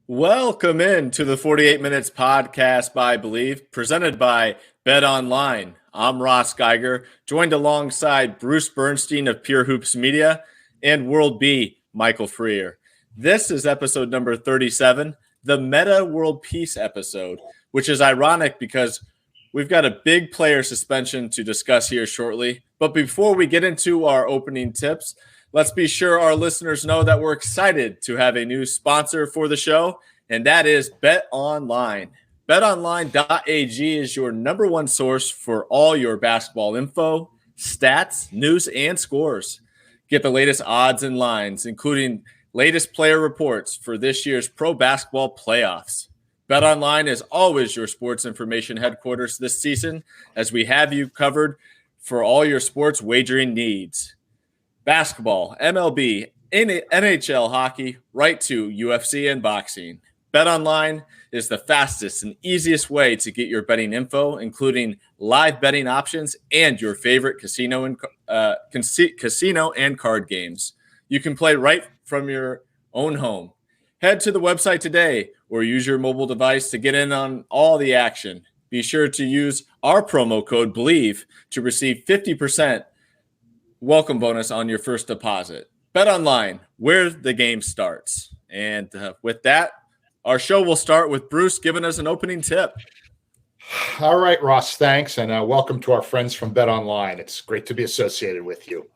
Welcome in to the 48 Minutes podcast by Believe, presented by BetOnline. I'm Ross Geiger, joined alongside Bruce Bernstein of Pure Hoops Media and World B, Michael Freer. This is episode number 37, the Meta World Peace episode, which is ironic because we've got a big player suspension to discuss here shortly. But before we get into our opening tips, let's be sure our listeners know that we're excited to have a new sponsor for the show, and that is BetOnline. BetOnline.ag is your number one source for all your basketball info, stats, news, and scores. Get the latest odds and lines, including latest player reports for this year's pro basketball playoffs. BetOnline is always your sports information headquarters this season, as we have you covered for all your sports wagering needs. Basketball, MLB, NHL hockey, right to UFC and boxing. BetOnline is the fastest and easiest way to get your betting info, including live betting options and your favorite casino and card games. You can play right from your own home. Head to the website today or use your mobile device to get in on all the action. Be sure to use our promo code BELIEVE to receive 50% welcome bonus on your first deposit. BetOnline, where the game starts. And with that, our show will start with Bruce giving us an opening tip. All right, Ross, thanks. And welcome to our friends from BetOnline. It's great to be associated with you.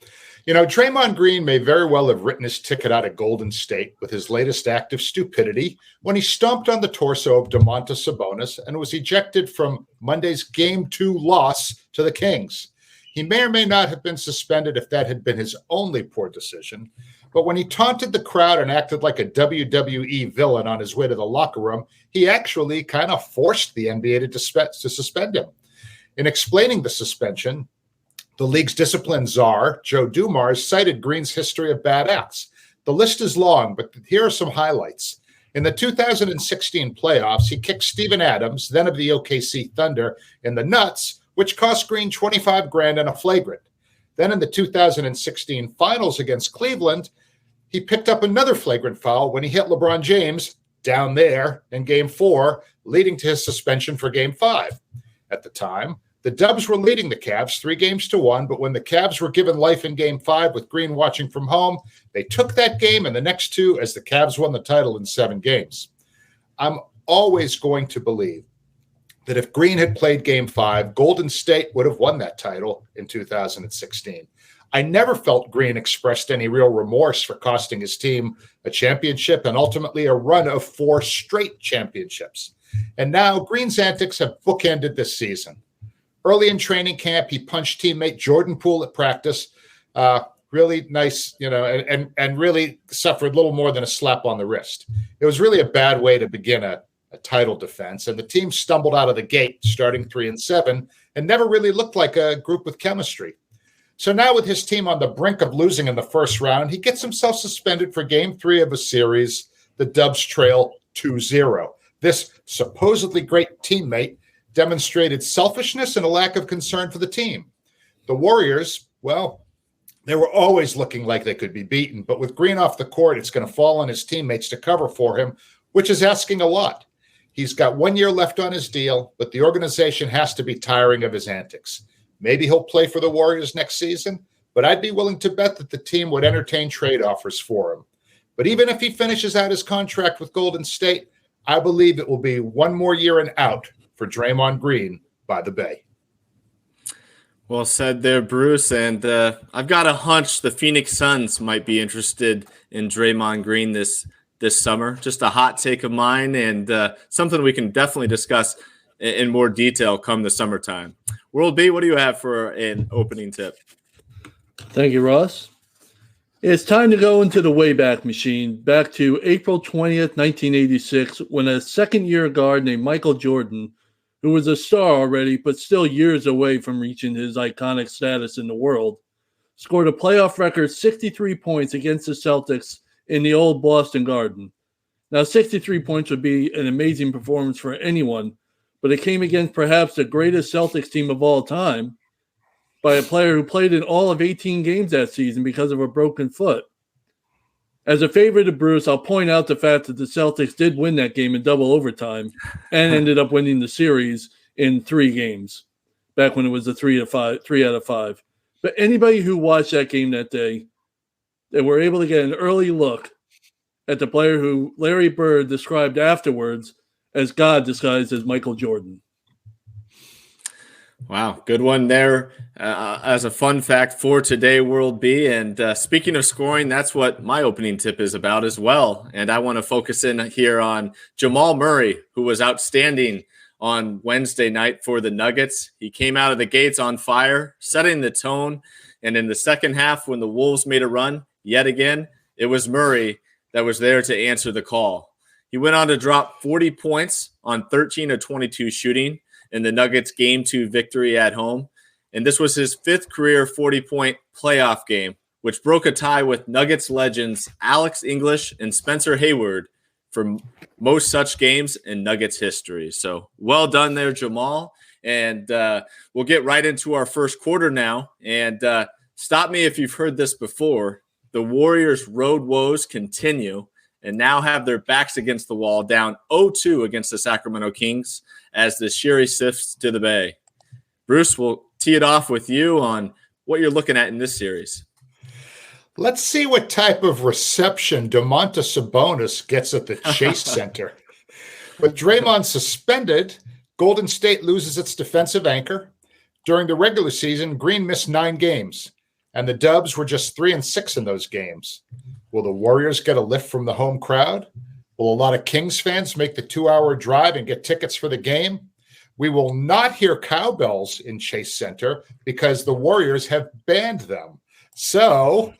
You know, Draymond Green may very well have written his ticket out of Golden State with his latest act of stupidity when he stomped on the torso of Domantas Sabonis and was ejected from Monday's Game 2 loss to the Kings. He may or may not have been suspended if that had been his only poor decision, but when he taunted the crowd and acted like a WWE villain on his way to the locker room, he actually kind of forced the NBA to suspend him. In explaining the suspension, the league's discipline czar, Joe Dumars, cited Green's history of bad acts. The list is long, but here are some highlights. In the 2016 playoffs, he kicked Steven Adams, then of the OKC Thunder, in the nuts, which cost Green $25,000 and a flagrant. Then in the 2016 finals against Cleveland, he picked up another flagrant foul when he hit LeBron James down there in Game 4, leading to his suspension for Game 5. At the time, the Dubs were leading the Cavs 3-1, but when the Cavs were given life in Game 5 with Green watching from home, they took that game and the next two as the Cavs won the title in 7 games. I'm always going to believe that if Green had played Game 5, Golden State would have won that title in 2016. I never felt Green expressed any real remorse for costing his team a championship and ultimately a run of 4 straight championships. And now Green's antics have bookended this season. Early in training camp, he punched teammate Jordan Poole at practice. Really nice, and really suffered little more than a slap on the wrist. It was really a bad way to begin a title defense, and the team stumbled out of the gate starting 3-7 and never really looked like a group with chemistry. So now with his team on the brink of losing in the first round, he gets himself suspended for Game 3 of a series. The Dubs trail 2-0. This supposedly great teammate demonstrated selfishness and a lack of concern for the team. The Warriors, well, they were always looking like they could be beaten, but with Green off the court, it's going to fall on his teammates to cover for him, which is asking a lot. He's got 1 year left on his deal, but the organization has to be tiring of his antics. Maybe he'll play for the Warriors next season, but I'd be willing to bet that the team would entertain trade offers for him. But even if he finishes out his contract with Golden State, I believe it will be 1 more year and out for Draymond Green by the Bay. Well said there, Bruce. And I've got a hunch the Phoenix Suns might be interested in Draymond Green this summer. Just a hot take of mine, and something we can definitely discuss in more detail come the summertime. World B, what do you have for an opening tip? Thank you, Ross. It's time to go into the Wayback Machine, back to April 20th, 1986, when a second-year guard named Michael Jordan, who was a star already but still years away from reaching his iconic status in the world, scored a playoff record 63 points against the Celtics in the old Boston Garden. Now, 63 points would be an amazing performance for anyone, but it came against perhaps the greatest Celtics team of all time by a player who played in all of 18 games that season because of a broken foot. As a favor to Bruce, I'll point out the fact that the Celtics did win that game in double overtime and ended up winning the series in 3 games back when it was a 3 out of 5. But anybody who watched that game that day, they were able to get an early look at the player who Larry Bird described afterwards as God disguised as Michael Jordan. Wow, good one there. As a fun fact for today, World B. And speaking of scoring, that's what my opening tip is about as well. And I want to focus in here on Jamal Murray, who was outstanding on Wednesday night for the Nuggets. He came out of the gates on fire, setting the tone. And in the second half, when the Wolves made a run, yet again, it was Murray that was there to answer the call. He went on to drop 40 points on 13 of 22 shooting in the Nuggets Game 2 victory at home. And this was his 5th career 40-point playoff game, which broke a tie with Nuggets legends Alex English and Spencer Hayward for most such games in Nuggets history. So well done there, Jamal. And we'll get right into our first quarter now. And stop me if you've heard this before. The Warriors' road woes continue and now have their backs against the wall, down 0-2 against the Sacramento Kings as the Sherry sifts to the Bay. Bruce, we'll tee it off with you on what you're looking at in this series. Let's see what type of reception Domantas Sabonis gets at the Chase Center. With Draymond suspended, Golden State loses its defensive anchor. During the regular season, Green missed 9 games, and the Dubs were just 3-6 in those games. Will the Warriors get a lift from the home crowd? Will a lot of Kings fans make the 2-hour drive and get tickets for the game? We will not hear cowbells in Chase Center because the Warriors have banned them. So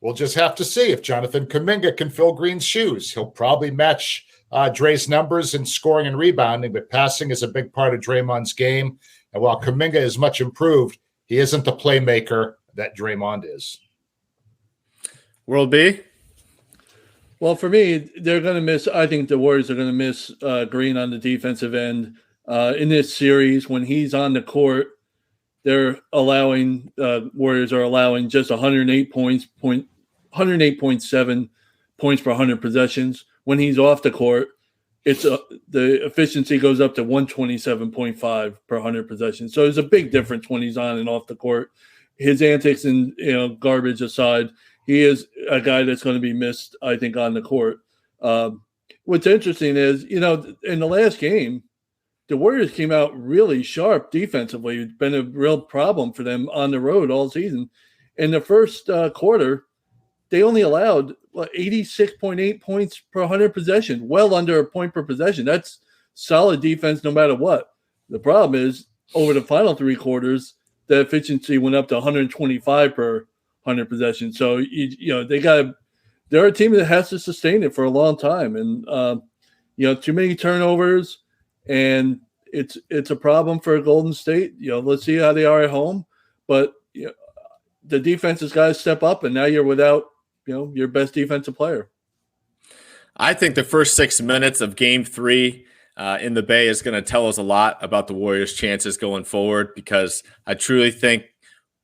we'll just have to see if Jonathan Kuminga can fill Green's shoes. He'll probably match Dre's numbers in scoring and rebounding, but passing is a big part of Draymond's game. And while Kuminga is much improved, he isn't the playmaker that Draymond is. World B? Well, for me, they're going to miss. I think the Warriors are going to miss Green on the defensive end in this series. When he's on the court, they're allowing Warriors are allowing just 108.7 points per 100 possessions. When he's off the court, it's the efficiency goes up to 127.5 per 100 possessions. So there's a big difference when he's on and off the court. His antics and garbage aside, he is a guy that's going to be missed, I think, on the court. What's interesting is, in the last game, the Warriors came out really sharp defensively. It's been a real problem for them on the road all season. In the first quarter, they only allowed 86.8 points per 100 possession, well under a point per possession. That's solid defense no matter what. The problem is, over the final 3 quarters, the efficiency went up to 125 per 100 possessions. So, they're a team that has to sustain it for a long time. And, too many turnovers, and it's a problem for Golden State. Let's see how they are at home. But the defense has got to step up, and now you're without, your best defensive player. I think the first 6 minutes of Game 3 in the Bay is going to tell us a lot about the Warriors' chances going forward, because I truly think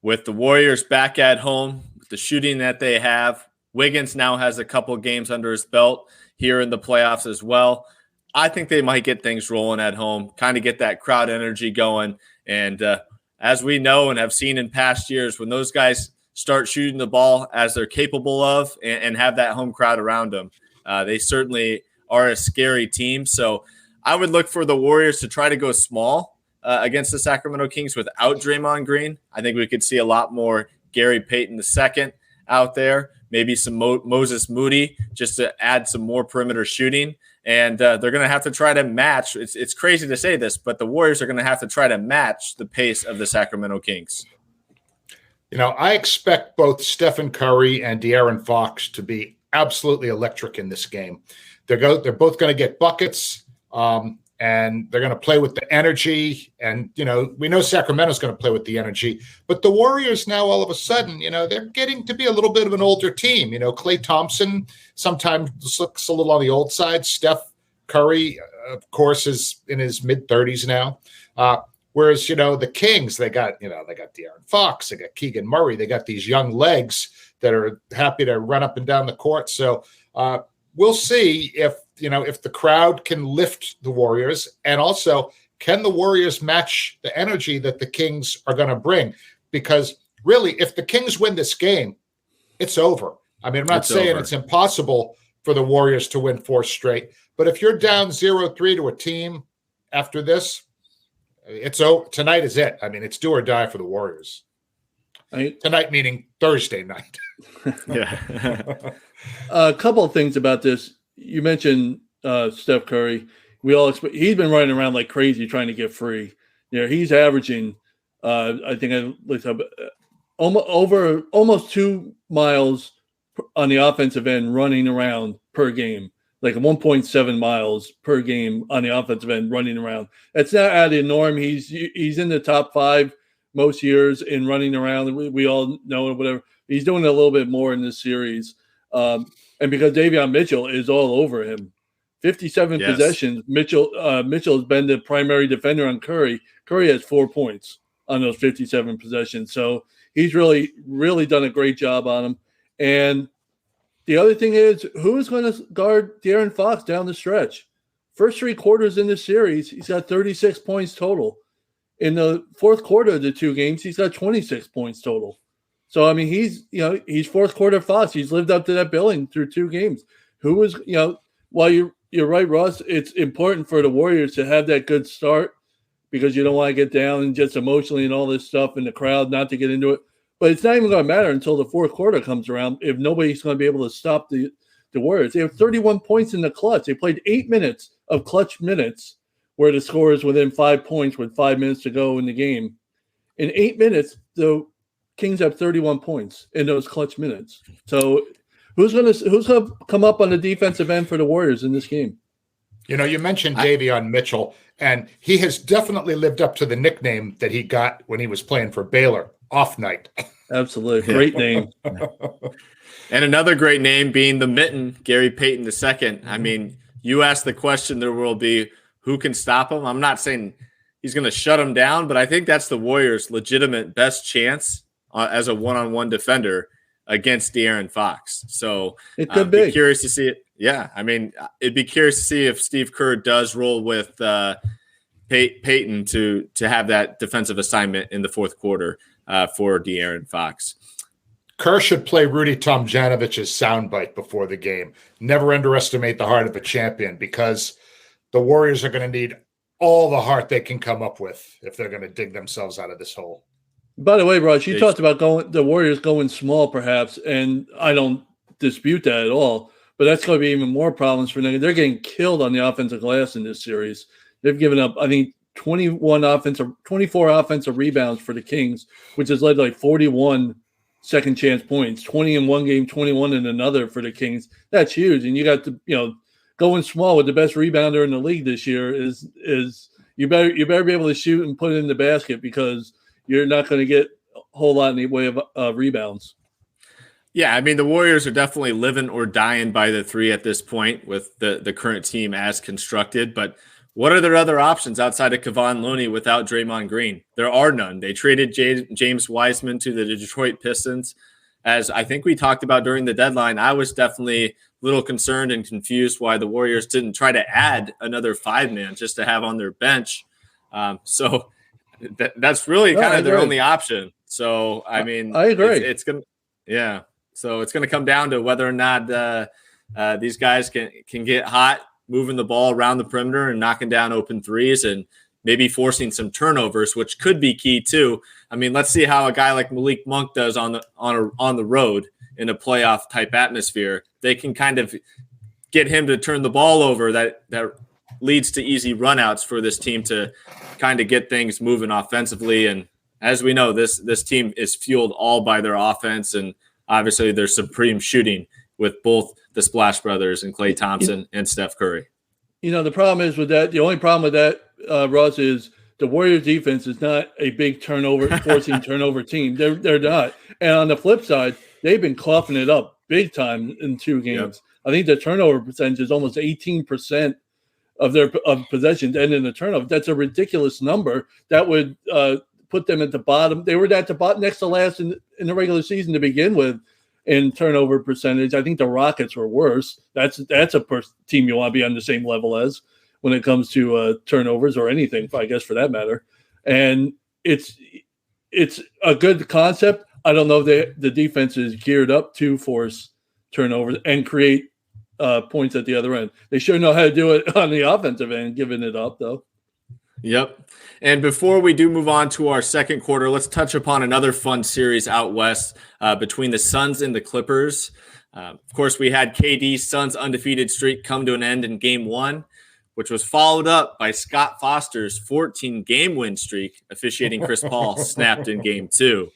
with the Warriors back at home, with the shooting that they have, Wiggins now has a couple games under his belt here in the playoffs as well. I think they might get things rolling at home, kind of get that crowd energy going. And as we know and have seen in past years, when those guys start shooting the ball as they're capable of and have that home crowd around them, they certainly are a scary team. So I would look for the Warriors to try to go small against the Sacramento Kings without Draymond Green. I think we could see a lot more Gary Payton II out there, maybe some Moses Moody just to add some more perimeter shooting. And they're going to have to try to match. It's crazy to say this, but the Warriors are going to have to try to match the pace of the Sacramento Kings. I expect both Stephen Curry and De'Aaron Fox to be absolutely electric in this game. They're both going to get buckets. And they're going to play with the energy. And, we know Sacramento's going to play with the energy. But the Warriors now, all of a sudden, they're getting to be a little bit of an older team. Klay Thompson sometimes looks a little on the old side. Steph Curry, of course, is in his mid-30s now. Whereas, the Kings, they got De'Aaron Fox, they got Keegan Murray. They got these young legs that are happy to run up and down the court. So we'll see if the crowd can lift the Warriors, and also can the Warriors match the energy that the Kings are going to bring? Because really, if the Kings win this game, it's over. I mean, I'm not saying it's impossible for the Warriors to win 4 straight, but if you're down 0-3 to a team after this, it's over. Tonight is it. I mean, it's do or die for the Warriors. Tonight meaning Thursday night. Yeah. A couple of things about this. You mentioned Steph Curry. He's been running around like crazy trying to get free. He's averaging, I think I looked up, almost 2 miles on the offensive end running around per game, like 1.7 miles per game on the offensive end running around. That's not out of the norm. He's in the top 5 most years in running around. We all know it, whatever. He's doing a little bit more in this series. And because Davion Mitchell is all over him. 57 possessions. Mitchell has been the primary defender on Curry. Curry has 4 points on those 57 possessions. So he's really, really done a great job on him. And the other thing is, who is going to guard De'Aaron Fox down the stretch? First 3 quarters in this series, he's got 36 points total. In the fourth quarter of the 2 games, he's got 26 points total. So, I mean, he's fourth quarter Fox. He's lived up to that billing through 2 games. While you're right, Ross, it's important for the Warriors to have that good start because you don't want to get down and just emotionally and all this stuff in the crowd, not to get into it. But it's not even going to matter until the fourth quarter comes around if nobody's going to be able to stop the Warriors. They have 31 points in the clutch. They played 8 minutes of clutch minutes where the score is within 5 points with 5 minutes to go in the game. In 8 minutes, the Kings have 31 points in those clutch minutes. So who's going to come up on the defensive end for the Warriors in this game? You mentioned Davion Mitchell, and he has definitely lived up to the nickname that he got when he was playing for Baylor, Off Night. Absolutely. Great name. And another great name being the Mitten, Gary Payton II. I mean, you asked the question, there will be who can stop him. I'm not saying he's going to shut him down, but I think that's the Warriors' legitimate best chance as a one-on-one defender against De'Aaron Fox. So it could be curious to see it. Yeah, I mean, it'd be curious to see if Steve Kerr does roll with Payton to have that defensive assignment in the fourth quarter for De'Aaron Fox. Kerr should play Rudy Tomjanovich's soundbite before the game. Never underestimate the heart of a champion, because the Warriors are going to need all the heart they can come up with if they're going to dig themselves out of this hole. By the way, Ross, you talked about the Warriors going small, perhaps, and I don't dispute that at all. But that's going to be even more problems for them. They're getting killed on the offensive glass in this series. They've given up, I think, 24 offensive rebounds for the Kings, which has led to like 41 second chance points, 20 in one game, 21 in another for the Kings. That's huge. And you got to, going small with the best rebounder in the league this year is you better be able to shoot and put it in the basket, because you're not going to get a whole lot in the way of rebounds. Yeah, I mean, the Warriors are definitely living or dying by the 3 at this point with the current team as constructed. But what are their other options outside of Kevon Looney without Draymond Green? There are none. They traded James Wiseman to the Detroit Pistons. As I think we talked about during the deadline, I was definitely a little concerned and confused why the Warriors didn't try to add another 5-man just to have on their bench. So that's really kind of their only option. So, I mean, I agree. It's going to, yeah. So it's going to come down to whether or not these guys can get hot, moving the ball around the perimeter and knocking down open threes, and maybe forcing some turnovers, which could be key too. I mean, let's see how a guy like Malik Monk does on the road in a playoff type atmosphere. They can kind of get him to turn the ball over. That leads to easy runouts for this team to kind of get things moving offensively. And as we know, this team is fueled all by their offense, and obviously their supreme shooting with both the Splash Brothers and Klay Thompson and Steph Curry. The problem is with that, the only problem with that, Russ, is the Warriors defense is not a big forcing turnover team. They're not. And on the flip side, they've been coughing it up big time in 2 games. Yep. I think the turnover percentage is almost 18% of possessions end in a turnover. That's a ridiculous number. That would put them at the bottom. They were at the bottom, next to last in the regular season to begin with. in turnover percentage. I think the Rockets were worse. That's a team you want to be on the same level as when it comes to turnovers or anything, I guess, for that matter. And it's a good concept. I don't know if the defense is geared up to force turnovers and create points at the other end. They sure know how to do it on the offensive end, giving it up, though. Yep. And before we do move on to our second quarter, let's touch upon another fun series out west between the Suns and the Clippers. Of course, we had KD's Suns undefeated streak come to an end in Game 1, which was followed up by Scott Foster's 14-game win streak, officiating Chris Paul snapped in Game 2.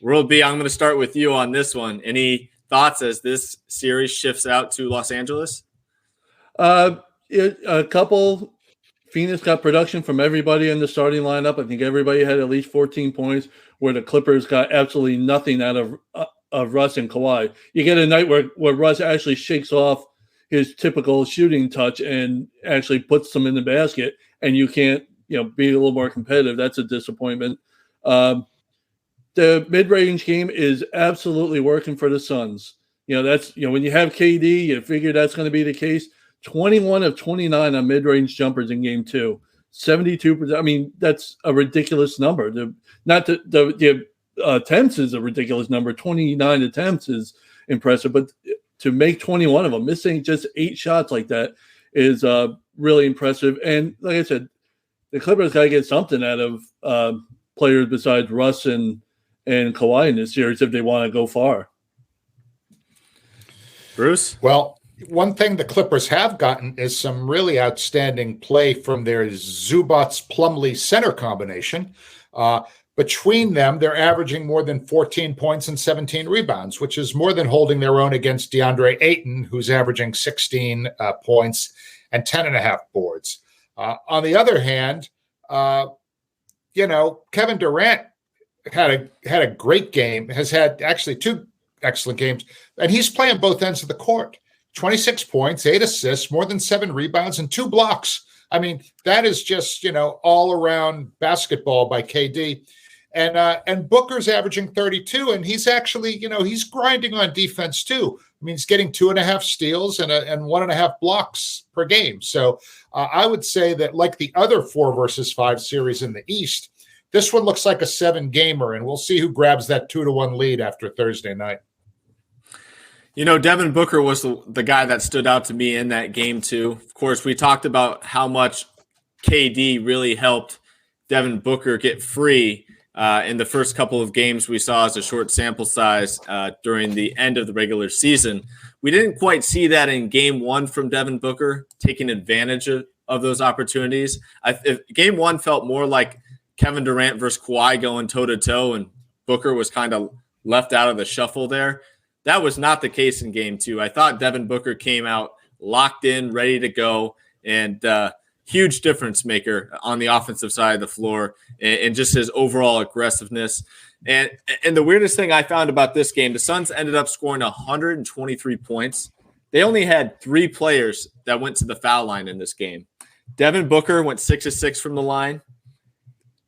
World B, I'm going to start with you on this one. Any thoughts as this series shifts out to Los Angeles? A couple. Phoenix got production from everybody in the starting lineup. I think everybody had at least 14 points, where the Clippers got absolutely nothing out of Russ and Kawhi. You get a night where Russ actually shakes off his typical shooting touch and actually puts them in the basket, and you can't, be a little more competitive. That's a disappointment. The mid-range game is absolutely working for the Suns. That's when you have KD, you figure that's going to be the case. 21 of 29 on mid-range jumpers in Game 2, 72%. I mean, that's a ridiculous number. The attempts is a ridiculous number. 29 attempts is impressive, but to make 21 of them, missing just 8 shots like that is really impressive. And like I said, the Clippers got to get something out of players besides Russ and Kawhi in this series if they want to go far. Bruce? Well, one thing the Clippers have gotten is some really outstanding play from their Zubats-Plumlee center combination. Between them, they're averaging more than 14 points and 17 rebounds, which is more than holding their own against DeAndre Ayton, who's averaging 16 points and 10.5 boards. On the other hand, Kevin Durant had a great game, has had actually 2 excellent games, and he's playing both ends of the court. 26 points, 8 assists, more than 7 rebounds, and 2 blocks. I mean, that is just, all around basketball by KD. And Booker's averaging 32, and he's actually, he's grinding on defense too. I mean, he's getting 2.5 steals and 1.5 blocks per game. So I would say that, like the other 4 versus 5 series in the East, this one looks like a 7-gamer, and we'll see who grabs that 2-1 lead after Thursday night. Devin Booker was the guy that stood out to me in that game too. Of course, we talked about how much KD really helped Devin Booker get free in the first couple of games we saw as a short sample size during the end of the regular season. We didn't quite see that in Game 1 from Devin Booker, taking advantage of those opportunities. Game 1 felt more like Kevin Durant versus Kawhi going toe-to-toe, and Booker was kind of left out of the shuffle there. That was not the case in Game 2. I thought Devin Booker came out locked in, ready to go, and huge difference maker on the offensive side of the floor and just his overall aggressiveness. And the weirdest thing I found about this game, the Suns ended up scoring 123 points. They only had 3 players that went to the foul line in this game. Devin Booker went 6 of 6 from the line.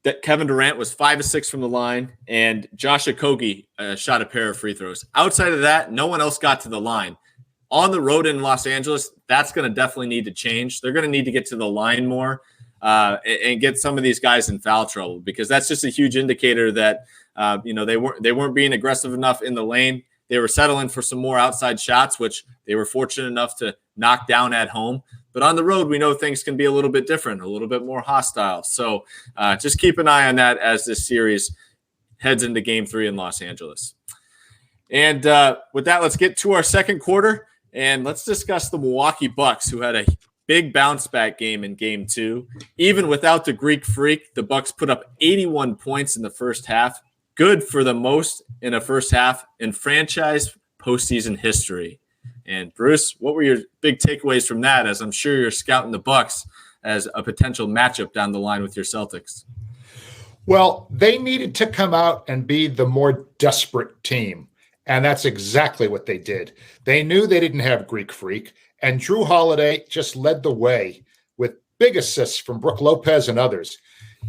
That Kevin Durant was 5 of 6 from the line, and Josh Okogie shot a pair of free throws. Outside of that, no one else got to the line. On the road in Los Angeles, that's going to definitely need to change. They're going to need to get to the line more and get some of these guys in foul trouble, because that's just a huge indicator that they weren't being aggressive enough in the lane. They were settling for some more outside shots, which they were fortunate enough to knock down at home. But on the road, we know things can be a little bit different, a little bit more hostile. So just keep an eye on that as this series heads into Game 3 in Los Angeles. And with that, let's get to our second quarter, and let's discuss the Milwaukee Bucks, who had a big bounce-back game in Game 2. Even without the Greek Freak, the Bucks put up 81 points in the first half, good for the most in a first half in franchise postseason history. And Bruce, what were your big takeaways from that, as I'm sure you're scouting the Bucks as a potential matchup down the line with your Celtics? Well, they needed to come out and be the more desperate team, and that's exactly what they did. They knew they didn't have Greek Freak, and Jrue Holiday just led the way with big assists from Brook Lopez and others.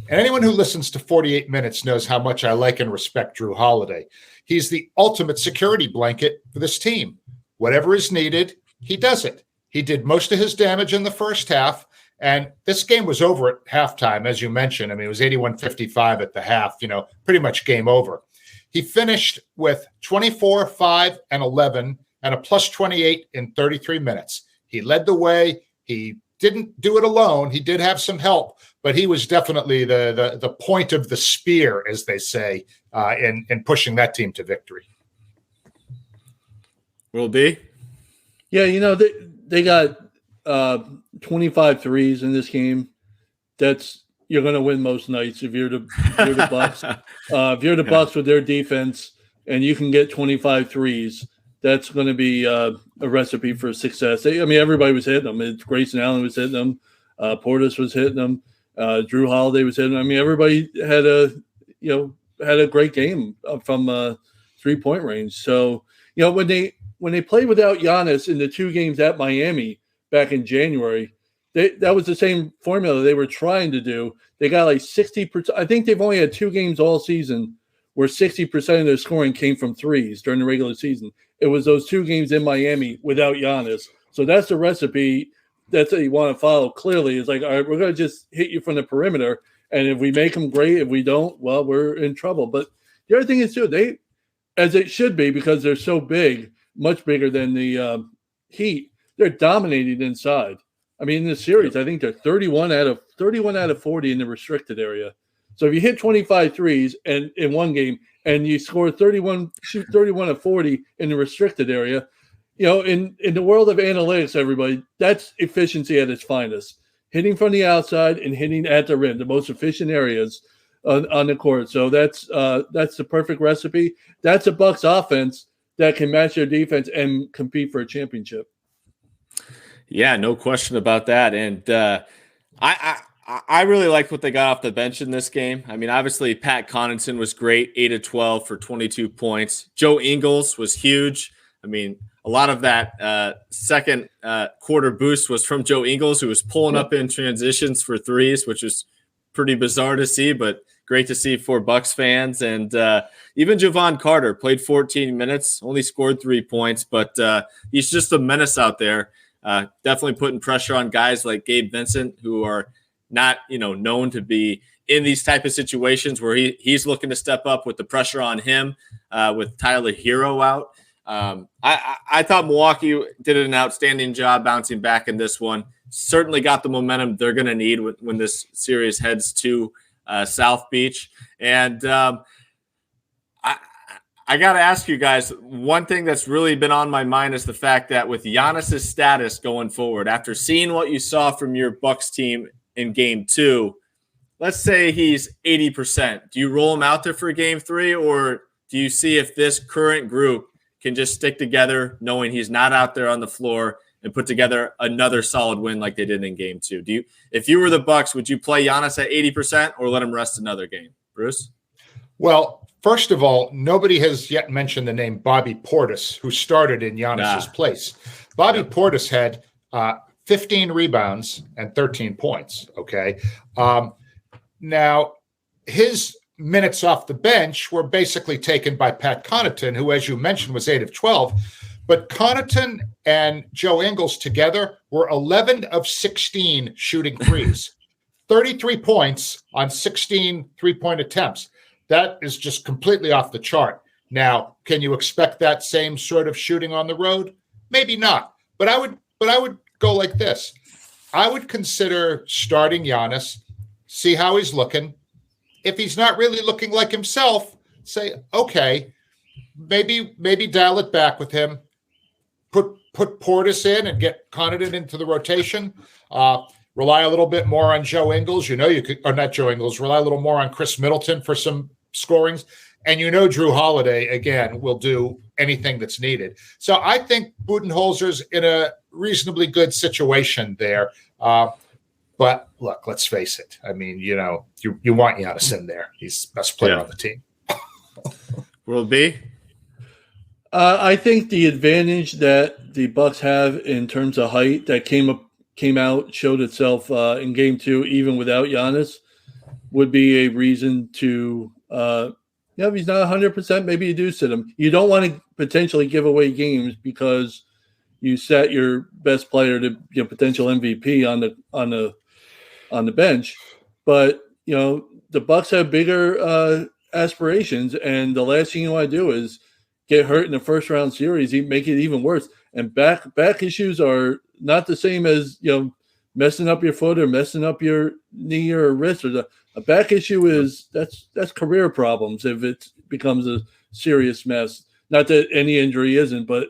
And anyone who listens to 48 Minutes knows how much I like and respect Jrue Holiday. He's the ultimate security blanket for this team. Whatever is needed, he does it. He did most of his damage in the first half, and this game was over at halftime, as you mentioned. I mean, it was 81-55 at the half, pretty much game over. He finished with 24, 5, and 11, and a plus 28 in 33 minutes. He led the way. He didn't do it alone. He did have some help, but he was definitely the point of the spear, as they say, in pushing that team to victory. Will be? Yeah, they got 25 threes in this game. You're going to win most nights if you're the Bucks. If you're the Bucks with their defense and you can get 25 threes, that's going to be a recipe for success. Everybody was hitting them. Grayson Allen was hitting them. Portis was hitting them. Jrue Holiday was hitting them. Everybody had a great game from 3-point range. So, when they played without Giannis in the 2 games at Miami back in January, that was the same formula they were trying to do. They got like 60%. I think they've only had 2 games all season where 60% of their scoring came from threes during the regular season. It was those 2 games in Miami without Giannis. So that's the recipe that you want to follow clearly. It's like, all right, we're going to just hit you from the perimeter. And if we make them great, if we don't, well, we're in trouble. But the other thing is, too, as it should be, because they're so big, much bigger than the Heat, they're dominating inside. In this series, I think they're 31 out of 40 in the restricted area. So if you hit 25 threes and in one game and you score 31 of 40 in the restricted area, in the world of analytics, everybody, that's efficiency at its finest. Hitting from the outside and hitting at the rim, the most efficient areas on the court. So that's the perfect recipe. That's a Bucks offense that can match their defense and compete for a championship. Yeah, no question about that. And I really liked what they got off the bench in this game. Obviously, Pat Connaughton was great, 8 of 12 for 22 points. Joe Ingles was huge. A lot of that second quarter boost was from Joe Ingles, who was pulling up in transitions for threes, which was pretty bizarre to see, but great to see for Bucks fans. And even Javon Carter played 14 minutes, only scored 3 points, but he's just a menace out there. Definitely putting pressure on guys like Gabe Vincent, who are not, known to be in these type of situations where he's looking to step up with the pressure on him with Tyler Hero out. I thought Milwaukee did an outstanding job bouncing back in this one. Certainly got the momentum they're going to need when this series heads to South Beach. And I got to ask you guys, one thing that's really been on my mind is the fact that with Giannis' status going forward, after seeing what you saw from your Bucks team in Game 2, let's say he's 80%. Do you roll him out there for Game 3, or do you see if this current group can just stick together knowing he's not out there on the floor and put together another solid win like they did in Game 2? If you were the Bucks, would you play Giannis at 80% or let him rest another game? Bruce? Well, first of all, nobody has yet mentioned the name Bobby Portis, who started in Giannis's place. Bobby Portis had 15 rebounds and 13 points, okay? Now, his minutes off the bench were basically taken by Pat Connaughton, who, as you mentioned, was 8 of 12. But Connaughton and Joe Ingles together were 11 of 16 shooting threes, 33 points on 16 three-point attempts. That is just completely off the chart. Now, can you expect that same sort of shooting on the road? Maybe not. But I would go like this. I would consider starting Giannis, see how he's looking. If he's not really looking like himself, say, okay, maybe dial it back with him. Put Portis in and get Connaughton into the rotation. Rely a little bit more on Joe Ingles. You could, or not Joe Ingles. Rely a little more on Chris Middleton for some scorings. And Jrue Holiday, again, will do anything that's needed. So I think Budenholzer's in a reasonably good situation there. But look, let's face it. You want Giannis in there. He's the best player on the team. Will be? I think the advantage that the Bucks have in terms of height that came out, showed itself in Game 2, even without Giannis, would be a reason to, if he's not 100%, maybe you do sit him. You don't want to potentially give away games because you set your best player to potential MVP on the bench. But the Bucks have bigger aspirations, and the last thing you want to do is get hurt in the first round series, make it even worse. And back issues are not the same as messing up your foot or messing up your knee or wrist. A back issue is that's career problems if it becomes a serious mess. Not that any injury isn't, but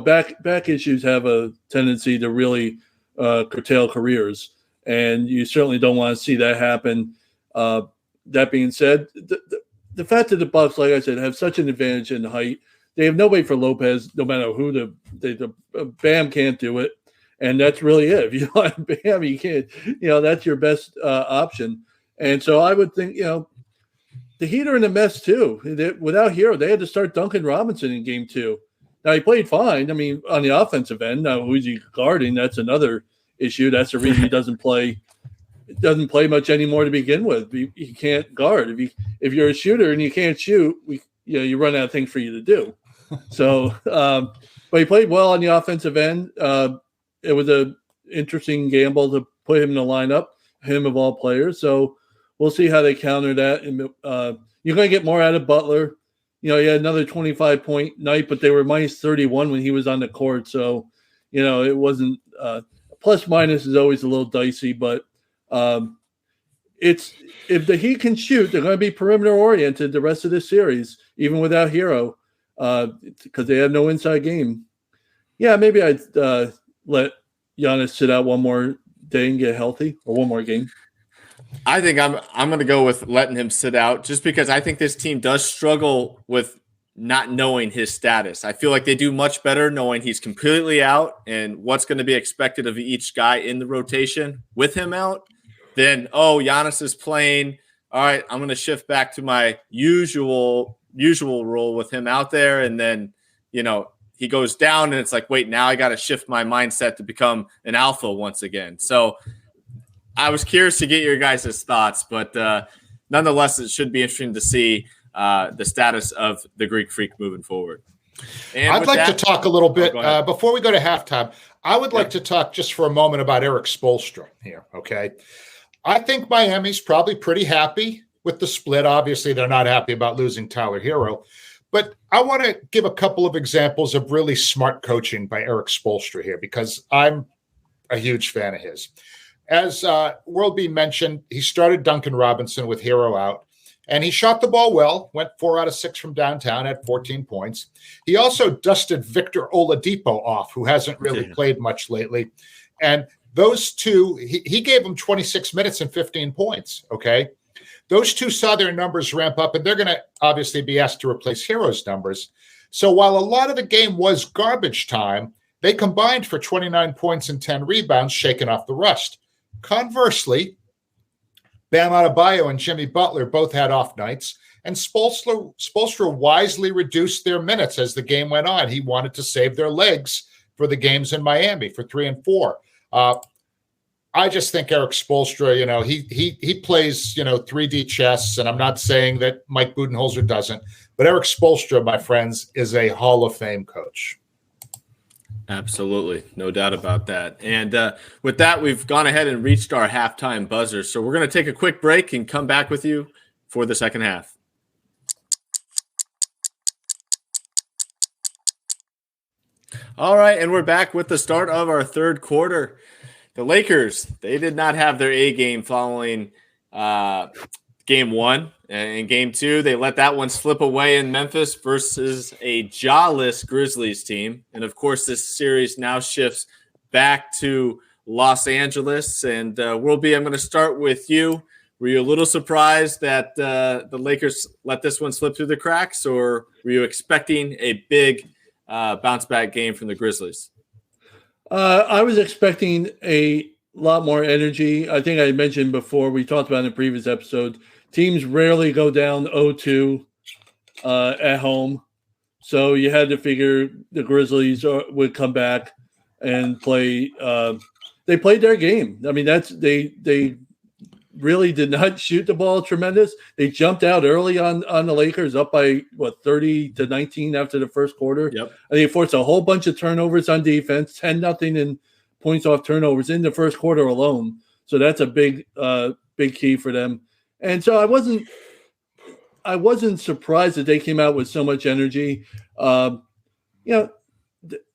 back issues have a tendency to really curtail careers, and you certainly don't want to see that happen. That being said, the fact that the Bucks, like I said, have such an advantage in height, they have nobody for Lopez, no matter who the Bam can't do it, and that's really it. If you don't have Bam, you can't. That's your best option. And so I would think, the Heat are in a mess too. Without Hero, they had to start Duncan Robinson in Game 2. Now, he played fine. I mean, on the offensive end, now who's he guarding? That's another issue. That's the reason he doesn't play much anymore to begin with. He can't guard. If you're a shooter and you can't shoot, you run out of things for you to do. So, but he played well on the offensive end. It was an interesting gamble to put him in the lineup, him of all players. So we'll see how they counter that. And you're going to get more out of Butler. He had another 25-point night, but they were minus 31 when he was on the court. So, it wasn't plus minus is always a little dicey, but it's if the Heat can shoot, they're going to be perimeter oriented the rest of this series, even without Hero, because they have no inside game. Yeah, maybe I'd let Giannis sit out one more day and get healthy, or one more game. I think I'm going to go with letting him sit out, just because I think this team does struggle with not knowing his status. I feel like they do much better knowing he's completely out and what's going to be expected of each guy in the rotation with him out. Then, Giannis is playing. All right, I'm going to shift back to my usual role with him out there. And then, he goes down and it's like, wait, now I got to shift my mindset to become an alpha once again. So I was curious to get your guys' thoughts, but nonetheless, it should be interesting to see the status of the Greek Freak moving forward. And I'd like to talk a little bit before we go to halftime. I would like to talk just for a moment about Erik Spoelstra here, okay? I think Miami's probably pretty happy with the split. Obviously, they're not happy about losing Tyler Hero. But I want to give a couple of examples of really smart coaching by Erik Spoelstra here, because I'm a huge fan of his. As World B mentioned, he started Duncan Robinson with Hero out, and he shot the ball well, went 4 out of 6 from downtown, had 14 points. He also dusted Victor Oladipo off, who hasn't really played much lately. And those two, he gave them 26 minutes and 15 points, okay? Those two saw their numbers ramp up, and they're going to obviously be asked to replace Hero's numbers. So while a lot of the game was garbage time, they combined for 29 points and 10 rebounds, shaking off the rust. Conversely, Bam Adebayo and Jimmy Butler both had off nights, and Spoelstra wisely reduced their minutes as the game went on. He wanted to save their legs for the games in Miami for 3 and 4. I just think Erik Spoelstra, he plays, 3D chess, and I'm not saying that Mike Budenholzer doesn't, but Erik Spoelstra, my friends, is a Hall of Fame coach. Absolutely. No doubt about that. And with that, we've gone ahead and reached our halftime buzzer. So we're going to take a quick break and come back with you for the second half. All right, and we're back with the start of our third quarter. The Lakers, they did not have their A game following game 1. And in game 2, they let that one slip away in Memphis versus a jawless Grizzlies team. And, of course, this series now shifts back to Los Angeles. And, World B, I'm going to start with you. Were you a little surprised that the Lakers let this one slip through the cracks, or were you expecting a big bounce-back game from the Grizzlies? I was expecting a lot more energy. I think I mentioned before, we talked about in the previous episode, teams rarely go down 0-2 at home. So you had to figure the Grizzlies would come back and play. They played their game. I mean, they really did not shoot the ball tremendous. They jumped out early on the Lakers, up by 30-19 after the first quarter. Yep. And they forced a whole bunch of turnovers on defense, 10-0 in points off turnovers in the first quarter alone. So that's a big key for them. And so I wasn't surprised that they came out with so much energy.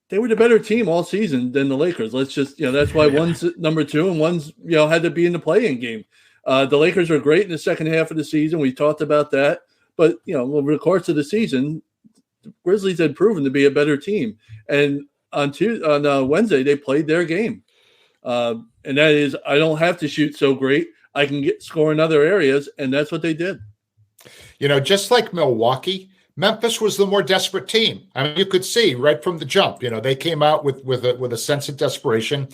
They were the better team all season than the Lakers. That's why one's number 2 and one's, had to be in the play-in game. The Lakers were great in the second half of the season. We talked about that. But, over the course of the season, the Grizzlies had proven to be a better team. And on Wednesday, they played their game. And that is, I don't have to shoot so great. I can score in other areas, and that's what they did. Just like Milwaukee, Memphis was the more desperate team. I mean, you could see right from the jump. They came out with a sense of desperation.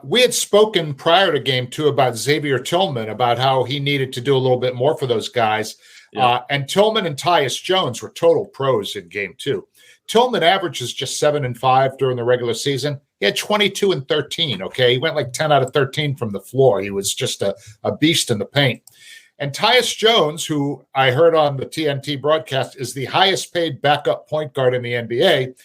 We had spoken prior to Game 2 about Xavier Tillman, about how he needed to do a little bit more for those guys. Yeah. And Tillman and Tyus Jones were total pros in Game 2. Tillman averages just 7 and 5 during the regular season. He had 22 and 13. Okay, he went like 10 out of 13 from the floor. He was just a beast in the paint. And Tyus Jones, who I heard on the TNT broadcast is the highest paid backup point guard in the NBA,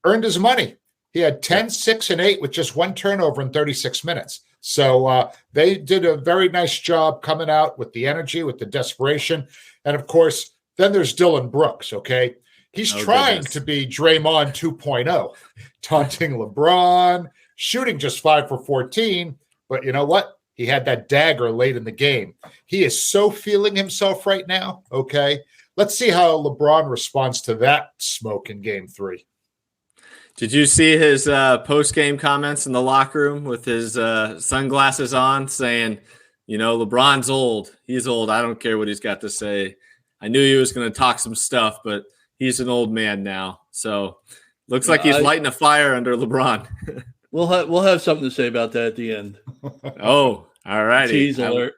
earned his money. He had 10, 6, and 8 with just one turnover in 36 minutes. So they did a very nice job coming out with the energy, with the desperation. And, of course, then there's Dillon Brooks, okay? He's trying to be Draymond 2.0, taunting LeBron, shooting just 5 for 14. But you know what? He had that dagger late in the game. He is so feeling himself right now, okay? Let's see how LeBron responds to that smoke in Game 3. Did you see his post-game comments in the locker room with his sunglasses on saying, LeBron's old. He's old. I don't care what he's got to say. I knew he was going to talk some stuff, but he's an old man now. So looks like he's lighting a fire under LeBron. We'll have something to say about that at the end. Oh, all righty. Tease alert.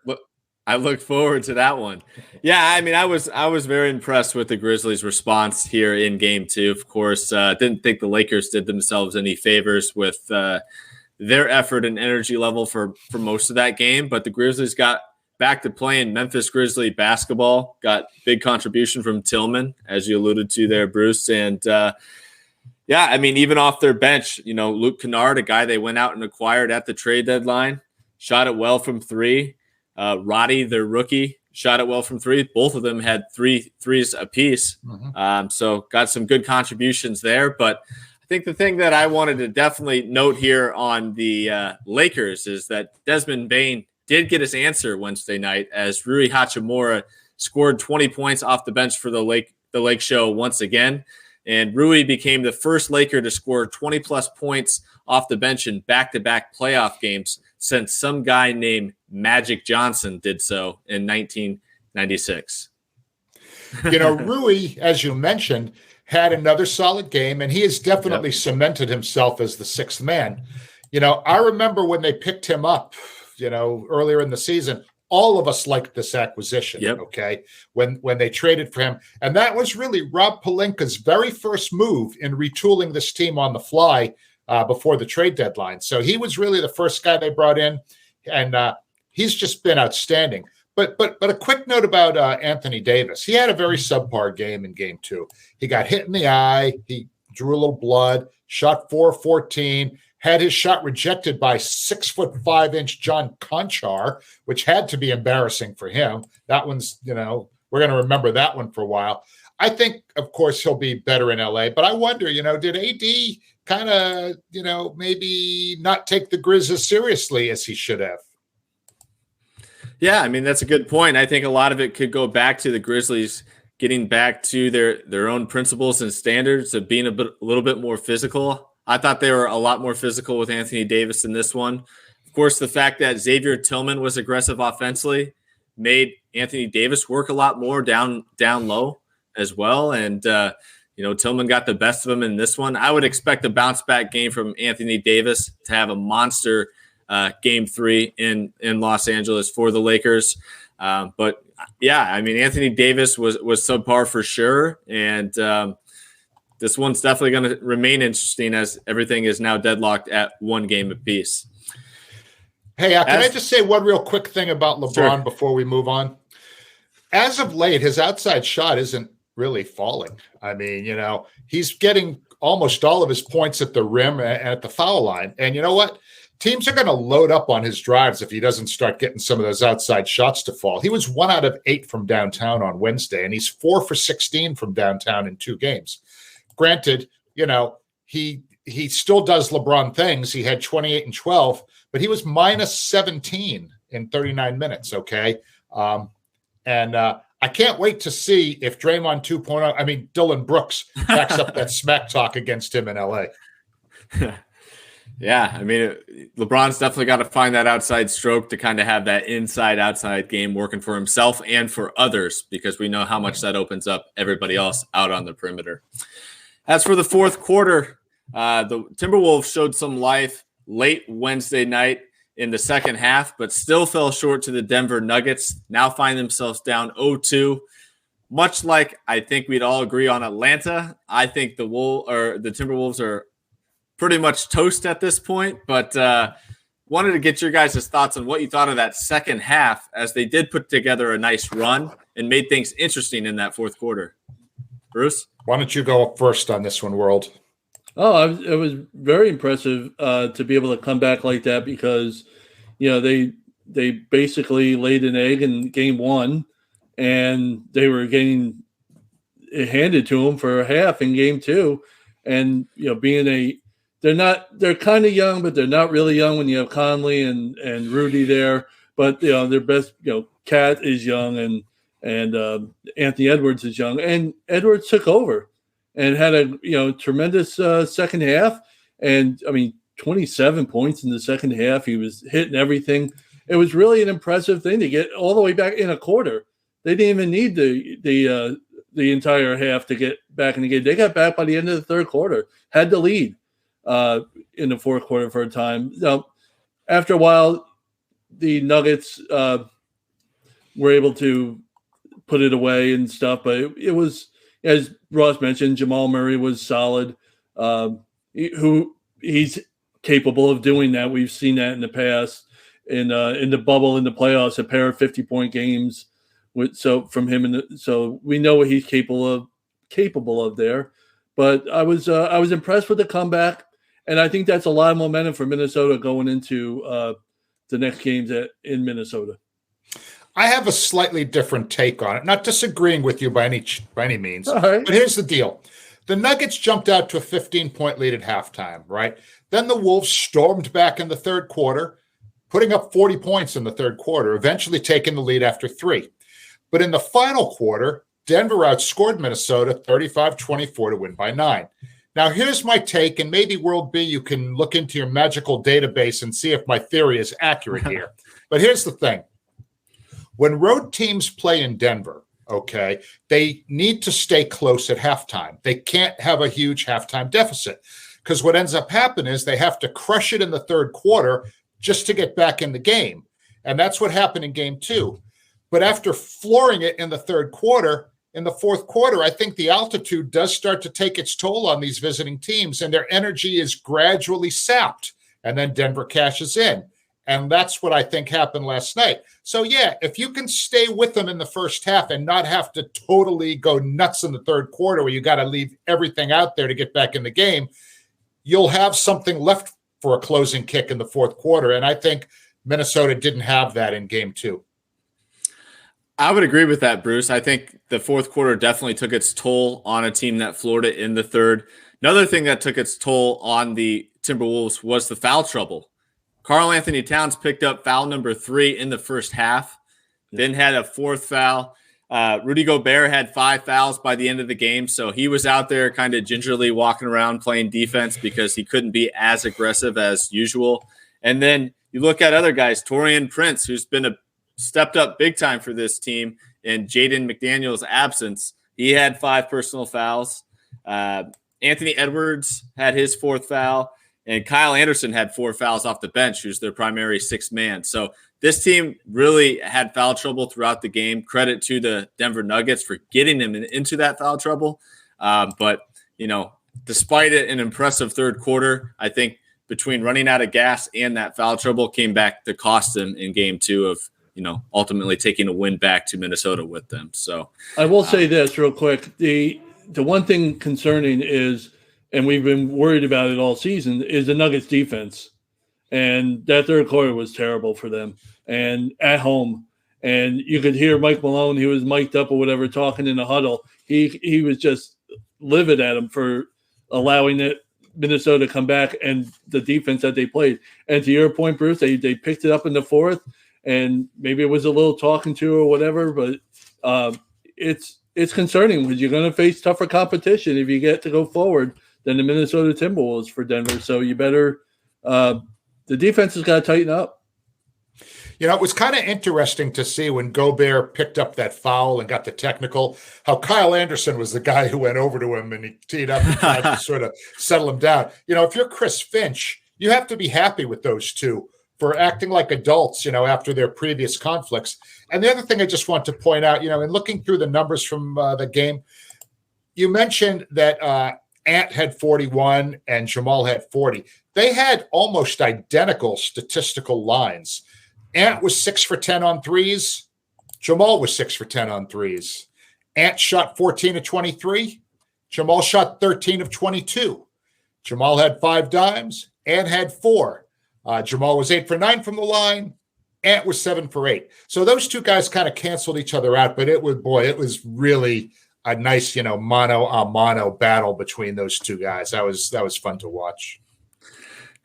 I look forward to that one. Yeah, I mean, I was very impressed with the Grizzlies' response here in Game 2. Of course, didn't think the Lakers did themselves any favors with their effort and energy level for most of that game. But the Grizzlies got back to playing Memphis Grizzly basketball. Got big contribution from Tillman, as you alluded to there, Bruce, and. Yeah, I mean, even off their bench, Luke Kennard, a guy they went out and acquired at the trade deadline, shot it well from 3. Roddy, their rookie, shot it well from 3. Both of them had 3 threes apiece. Mm-hmm. So got some good contributions there. But I think the thing that I wanted to definitely note here on the Lakers is that Desmond Bane did get his answer Wednesday night as Rui Hachimura scored 20 points off the bench for the Lake Show once again. And Rui became the first Laker to score 20-plus points off the bench in back-to-back playoff games since some guy named Magic Johnson did so in 1996. Rui, as you mentioned, had another solid game, and he has definitely cemented himself as the sixth man. I remember when they picked him up, earlier in the season, all of us liked this acquisition, okay, when they traded for him. And that was really Rob Pelinka's very first move in retooling this team on the fly before the trade deadline. So he was really the first guy they brought in, and he's just been outstanding. But a quick note about Anthony Davis. He had a very subpar game in Game 2. He got hit in the eye. He drew a little blood, shot 4-14, had his shot rejected by 6'5" John Conchar, which had to be embarrassing for him. That one's, we're going to remember that one for a while. I think, of course, he'll be better in LA, but I wonder, did AD kind of, maybe not take the Grizz as seriously as he should have? Yeah, I mean, that's a good point. I think a lot of it could go back to the Grizzlies getting back to their own principles and standards of being a little bit more physical. I thought they were a lot more physical with Anthony Davis in this one. Of course, the fact that Xavier Tillman was aggressive offensively made Anthony Davis work a lot more down low as well. And, Tillman got the best of him in this one. I would expect a bounce-back game from Anthony Davis to have a monster Game 3 in Los Angeles for the Lakers. But, yeah, I mean, Anthony Davis was subpar for sure. And this one's definitely going to remain interesting as everything is now deadlocked at one game apiece. Hey, can I just say one real quick thing about LeBron before we move on? As of late, his outside shot isn't really falling. I mean, he's getting almost all of his points at the rim and at the foul line. And you know what? Teams are going to load up on his drives if he doesn't start getting some of those outside shots to fall. He was 1 out of 8 from downtown on Wednesday, and he's 4 for 16 from downtown in 2 games. Granted, he still does LeBron things. He had 28 and 12, but he was minus 17 in 39 minutes, okay? I can't wait to see if Draymond 2.0, Dillon Brooks backs up that smack talk against him in L.A. Yeah, LeBron's definitely got to find that outside stroke to kind of have that inside-outside game working for himself and for others, because we know how much that opens up everybody else out on the perimeter. As for the fourth quarter, the Timberwolves showed some life late Wednesday night in the second half, but still fell short to the Denver Nuggets. Now find themselves down 0-2. Much like I think we'd all agree on Atlanta, I think the Timberwolves are pretty much toast at this point, but wanted to get your guys' thoughts on what you thought of that second half, as they did put together a nice run and made things interesting in that fourth quarter. Bruce? Why don't you go up first on this one, World? Oh, it was very impressive to be able to come back like that, because, they basically laid an egg in game 1, and they were getting it handed to them for a half in game 2. And, they're kind of young, but they're not really young when you have Conley and Rudy there. But, their best, Cat is young, and Anthony Edwards is young. And Edwards took over and had a tremendous second half. And 27 points in the second half. He was hitting everything. It was really an impressive thing to get all the way back in a quarter. They didn't even need the entire half to get back in the game. They got back by the end of the third quarter, had the lead in the fourth quarter for a time. Now, after a while, the Nuggets were able to put it away and stuff, but it was, as Ross mentioned, Jamal Murray was solid. He's capable of doing that. We've seen that in the past in the bubble, in the playoffs, a pair of 50-point games. From him, so we know what he's capable of there. But I was impressed with the comeback, and I think that's a lot of momentum for Minnesota going into the next games in Minnesota. I have a slightly different take on it, not disagreeing with you by any means. Right. But here's the deal. The Nuggets jumped out to a 15-point lead at halftime, right? Then the Wolves stormed back in the third quarter, putting up 40 points in the third quarter, eventually taking the lead after 3. But in the final quarter, Denver outscored Minnesota 35-24 to win by 9. Now, here's my take, and maybe World B, you can look into your magical database and see if my theory is accurate here. But here's the thing. When road teams play in Denver, okay, they need to stay close at halftime. They can't have a huge halftime deficit, because what ends up happening is they have to crush it in the third quarter just to get back in the game. And that's what happened in game 2. But after flooring it in the third quarter, in the fourth quarter, I think the altitude does start to take its toll on these visiting teams, and their energy is gradually sapped. And then Denver cashes in. And that's what I think happened last night. So, yeah, if you can stay with them in the first half and not have to totally go nuts in the third quarter where you got to leave everything out there to get back in the game, you'll have something left for a closing kick in the fourth quarter. And I think Minnesota didn't have that in game 2. I would agree with that, Bruce. I think the fourth quarter definitely took its toll on a team that floored it in the third. Another thing that took its toll on the Timberwolves was the foul trouble. Karl-Anthony Towns picked up foul number 3 in the first half, then had a 4th foul. Rudy Gobert had 5 fouls by the end of the game, so he was out there kind of gingerly walking around playing defense because he couldn't be as aggressive as usual. And then you look at other guys, Taurean Prince, who's been stepped up big time for this team in Jaden McDaniel's absence. He had 5 personal fouls. Anthony Edwards had his 4th foul, and Kyle Anderson had 4 fouls off the bench, who's their primary 6th man. So this team really had foul trouble throughout the game. Credit to the Denver Nuggets for getting them into that foul trouble. But, despite an impressive third quarter, I think between running out of gas and that foul trouble came back to cost them in game 2 of, ultimately taking a win back to Minnesota with them. So I will say this real quick. The one thing concerning is, and we've been worried about it all season, is the Nuggets defense. And that third quarter was terrible for them and at home. And you could hear Mike Malone, he was mic'd up or whatever, talking in the huddle. He was just livid at him for allowing Minnesota to come back and the defense that they played. And to your point, Bruce, they picked it up in the fourth, and maybe it was a little talking to or whatever, but it's concerning because you're going to face tougher competition if you get to go forward than the Minnesota Timberwolves for Denver. So you better the defense has got to tighten up. It was kind of interesting to see when Gobert picked up that foul and got the technical, how Kyle Anderson was the guy who went over to him and he teed up and tried to sort of settle him down. If you're Chris Finch, you have to be happy with those two for acting like adults, after their previous conflicts. And the other thing I just want to point out, in looking through the numbers from the game, you mentioned that Ant had 41 and Jamal had 40. They had almost identical statistical lines. Ant was 6 for 10 on threes. Jamal was 6 for 10 on threes. Ant shot 14 of 23. Jamal shot 13 of 22. Jamal had 5 dimes. Ant had 4. Jamal was 8 for 9 from the line. Ant was 7 for 8. So those two guys kind of canceled each other out, but it was really a nice, mano a mano battle between those two guys. That was fun to watch.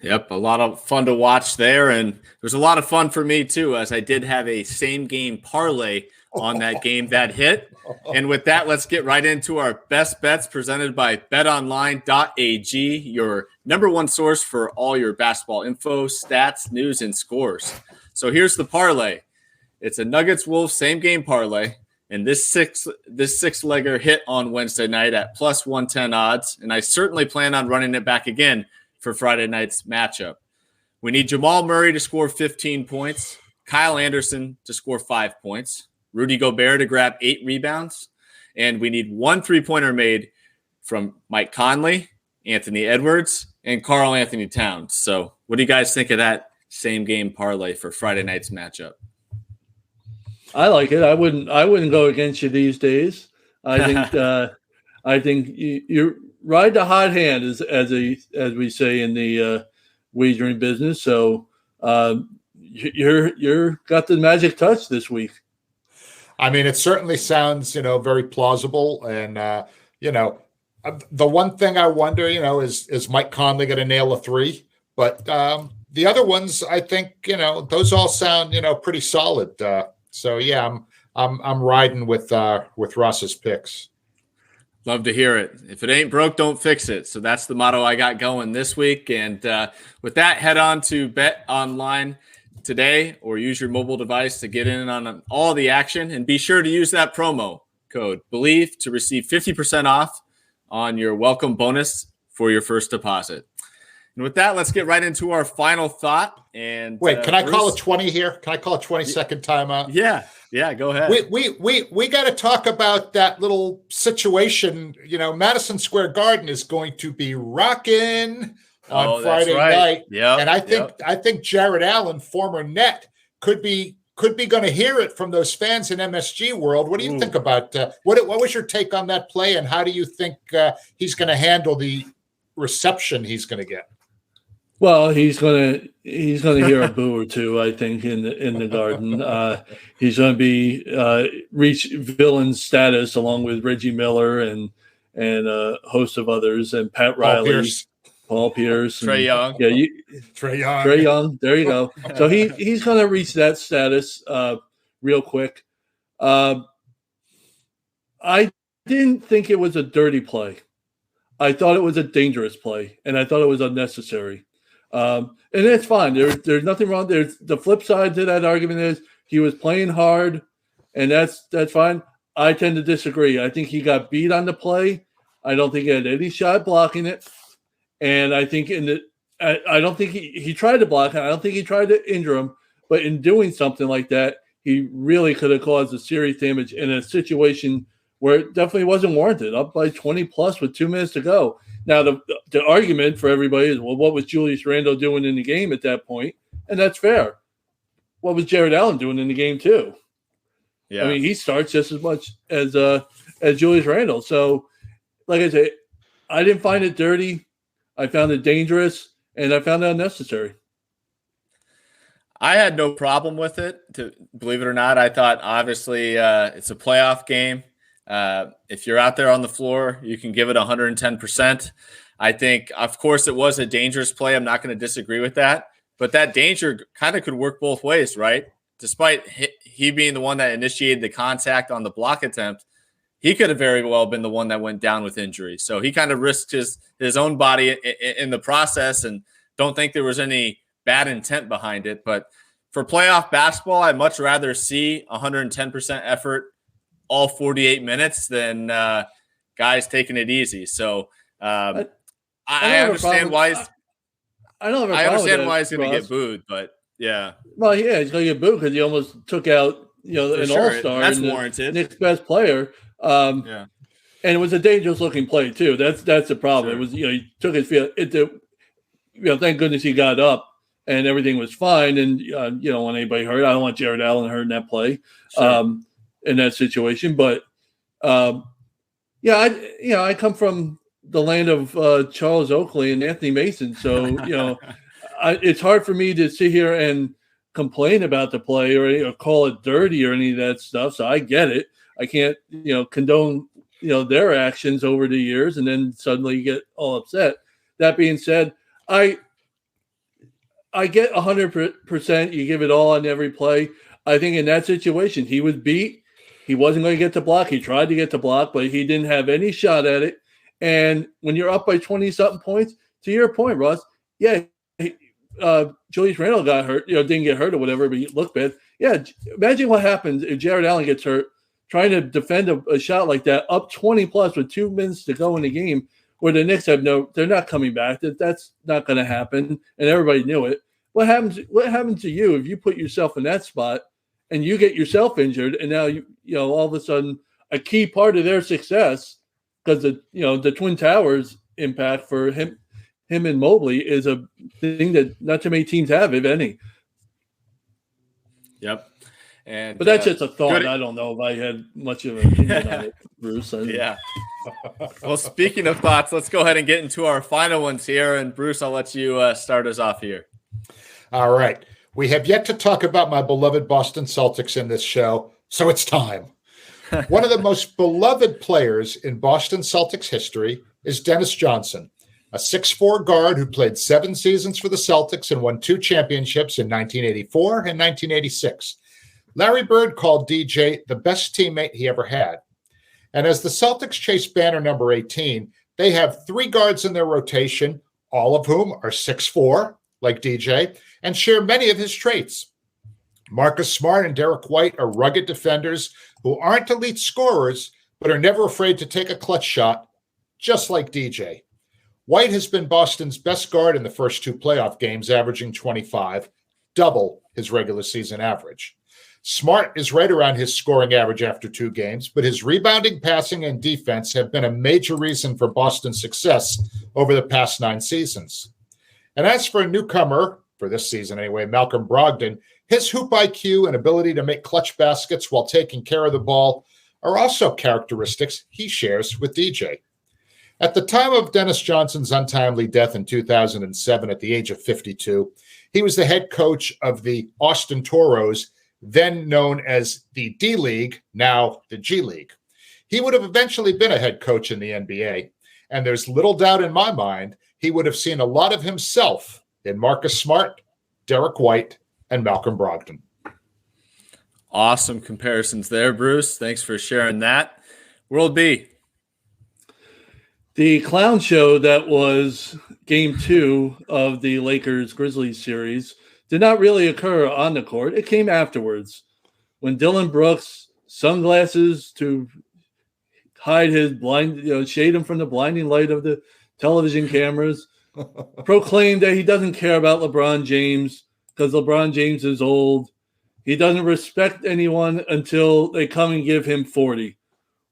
Yep, a lot of fun to watch there, and it was a lot of fun for me too, as I did have a same-game parlay on that game that hit. And with that, let's get right into our best bets presented by BetOnline.ag, your number one source for all your basketball info, stats, news, and scores. So here's the parlay. It's a Nuggets-Wolves same-game parlay, and this six-legger hit on Wednesday night at plus 110 odds, and I certainly plan on running it back again for Friday night's matchup. We need Jamal Murray to score 15 points, Kyle Anderson to score 5 points, Rudy Gobert to grab 8 rebounds, and we need 1 3-pointer made from Mike Conley, Anthony Edwards, and Karl Anthony Towns. So what do you guys think of that same game parlay for Friday night's matchup? I like it. I wouldn't go against you these days. I think you ride the hot hand, as we say in the wagering business. So you're got the magic touch this week. I mean, it certainly sounds very plausible, and the one thing I wonder is Mike Conley going to nail a 3? But the other ones, I think those all sound pretty solid. So yeah, I'm riding with Ross's picks. Love to hear it. If it ain't broke, don't fix it. So that's the motto I got going this week. And with that, head on to Bet Online today or use your mobile device to get in on all the action. And be sure to use that promo code BELIEVE to receive 50% off on your welcome bonus for your first deposit. And with that, let's get right into our final thought. And wait, can I call a 20 here? Can I call a 20-second timeout? Yeah, go ahead. We got to talk about that little situation. Madison Square Garden is going to be rocking on Friday night. Yeah, and I think Jarrett Allen, former Net, could be going to hear it from those fans in MSG world. What do you think about what was your take on that play, and how do you think he's going to handle the reception he's going to get? Well, he's gonna hear a boo or two, I think, in the Garden. He's going to be reach villain status along with Reggie Miller and a host of others, and Pat Riley, Paul Pierce, Trae Young. Yeah, Trae Young. There you go. So he's going to reach that status real quick. I didn't think it was a dirty play. I thought it was a dangerous play, and I thought it was unnecessary. And it's fine. There's nothing wrong. There's the flip side to that argument is he was playing hard, and that's fine. I tend to disagree. I think he got beat on the play. I don't think he had any shot blocking it, and I think I don't think he tried to block it. I don't think he tried to injure him, but in doing something like that, he really could have caused a serious damage in a situation where it definitely wasn't warranted. Up by 20 plus with 2 minutes to go. Now, the argument for everybody is, well, what was Julius Randle doing in the game at that point? And that's fair. What was Jarrett Allen doing in the game too? Yeah. I mean, he starts just as much as Julius Randle. So, like I said, I didn't find it dirty. I found it dangerous, and I found it unnecessary. I had no problem with it, believe it or not. I thought, obviously, it's a playoff game. If you're out there on the floor, you can give it 110%. I think, of course, it was a dangerous play. I'm not going to disagree with that. But that danger kind of could work both ways, right? Despite he being the one that initiated the contact on the block attempt, he could have very well been the one that went down with injury. So he kind of risked his own body in the process, and don't think there was any bad intent behind it. But for playoff basketball, I'd much rather see 110% effort all 48 minutes than guys taking it easy. So I understand why he's going to get booed, but yeah. Well, yeah, he's going to get booed because he almost took out an all-star. That's warranted. Nick's best player. Yeah. And it was a dangerous-looking play too. That's the problem. Sure. It was he took his field. Thank goodness he got up and everything was fine. And you don't want anybody hurt. I don't want Jarrett Allen hurt in that play, in that situation. But I come from the land of Charles Oakley and Anthony Mason, so it's hard for me to sit here and complain about the play or call it dirty or any of that stuff. So I get it. I can't condone their actions over the years, and then suddenly you get all upset. That being said, I get 100%. You give it all on every play. I think in that situation, he was beat. He wasn't going to get to block. He tried to get to block, but he didn't have any shot at it. And when you're up by 20-something points, to your point, Ross, Julius Randle got hurt, didn't get hurt or whatever, but he looked bad. Yeah, imagine what happens if Jarrett Allen gets hurt trying to defend a shot like that, up 20+ with 2 minutes to go in the game, where the Knicks they're not coming back. That's not going to happen, and everybody knew it. What happens to you if you put yourself in that spot and you get yourself injured, and now all of a sudden a key part of their success, because the Twin Towers impact for him and Mobley is a thing that not too many teams have, if any. Yep. But that's just a thought. Good. I don't know if I had much of an opinion on it, Bruce. Yeah. Well, speaking of thoughts, let's go ahead and get into our final ones here. And Bruce, I'll let you start us off here. All right. We have yet to talk about my beloved Boston Celtics in this show, so it's time. One of the most beloved players in Boston Celtics history is Dennis Johnson, a 6'4" guard who played 7 seasons for the Celtics and won 2 championships in 1984 and 1986. Larry Bird called DJ the best teammate he ever had. And as the Celtics chase banner number 18, they have 3 guards in their rotation, all of whom are 6'4", like DJ, and share many of his traits. Marcus Smart and Derrick White are rugged defenders who aren't elite scorers, but are never afraid to take a clutch shot, just like DJ. White has been Boston's best guard in the first 2 playoff games, averaging 25, double his regular season average. Smart is right around his scoring average after 2 games, but his rebounding, passing, and defense have been a major reason for Boston's success over the past 9 seasons. And as for a newcomer, for this season anyway, Malcolm Brogdon, his hoop IQ and ability to make clutch baskets while taking care of the ball are also characteristics he shares with DJ. At the time of Dennis Johnson's untimely death in 2007 at the age of 52, he was the head coach of the Austin Toros, then known as the D-League, now the G-League. He would have eventually been a head coach in the NBA, and there's little doubt in my mind he would have seen a lot of himself in Marcus Smart, Derrick White, and Malcolm Brogdon. Awesome comparisons there, Bruce. Thanks for sharing that. World B. The clown show that was Game 2 of the Lakers-Grizzlies series did not really occur on the court. It came afterwards when Dillon Brooks, sunglasses to hide his shade him from the blinding light of the television cameras, proclaimed that he doesn't care about LeBron James because LeBron James is old. He doesn't respect anyone until they come and give him 40.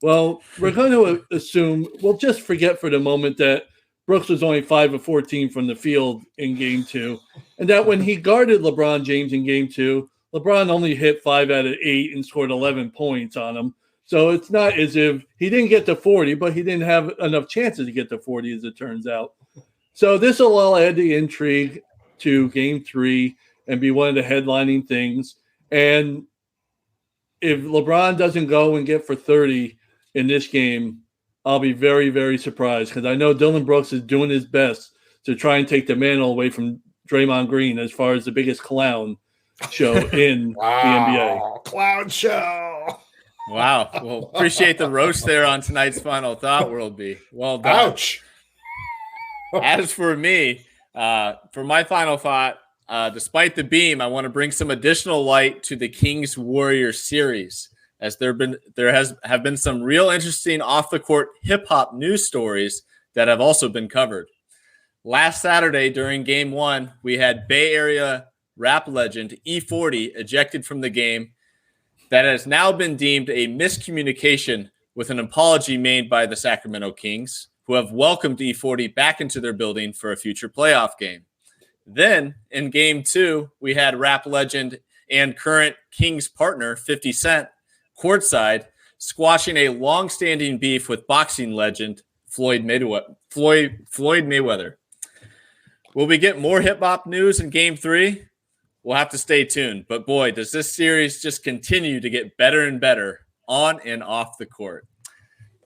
Well, we're going to assume, we'll just forget for the moment that Brooks was only 5 of 14 from the field in game 2. And that when he guarded LeBron James in game 2, LeBron only hit 5 out of 8 and scored 11 points on him. So it's not as if he didn't get to 40, but he didn't have enough chances to get to 40, as it turns out. So this will all add the intrigue to game 3 and be one of the headlining things. And if LeBron doesn't go and get for 30 in this game, I'll be very, very surprised, because I know Dillon Brooks is doing his best to try and take the mantle away from Draymond Green as far as the biggest clown show in the NBA. Clown show. Wow. Well, appreciate the roast there on tonight's Final Thought, World-B. Well done. Ouch. As for me, for my final thought, despite the beam, I want to bring some additional light to the Kings-Warriors series, as there have been some real interesting off-the-court hip-hop news stories that have also been covered. Last Saturday during Game 1, we had Bay Area rap legend E40 ejected from the game. That has now been deemed a miscommunication, with an apology made by the Sacramento Kings, who have welcomed E40 back into their building for a future playoff game. Then, in Game 2, we had rap legend and current Kings partner, 50-Cent, courtside, squashing a long-standing beef with boxing legend Floyd Mayweather. Will we get more hip-hop news in Game 3? We'll have to stay tuned. But boy, does this series just continue to get better and better on and off the court.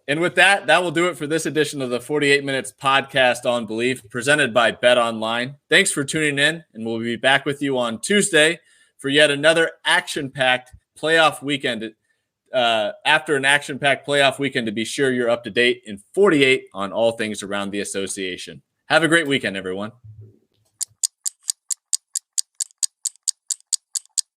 And with that, that will do it for this edition of the 48 Minutes podcast on Believe, presented by BetOnline. Thanks for tuning in, and we'll be back with you on Tuesday for yet another action-packed playoff weekend. After an action-packed playoff weekend, to be sure you're up to date in 48 on all things around the association. Have a great weekend, everyone.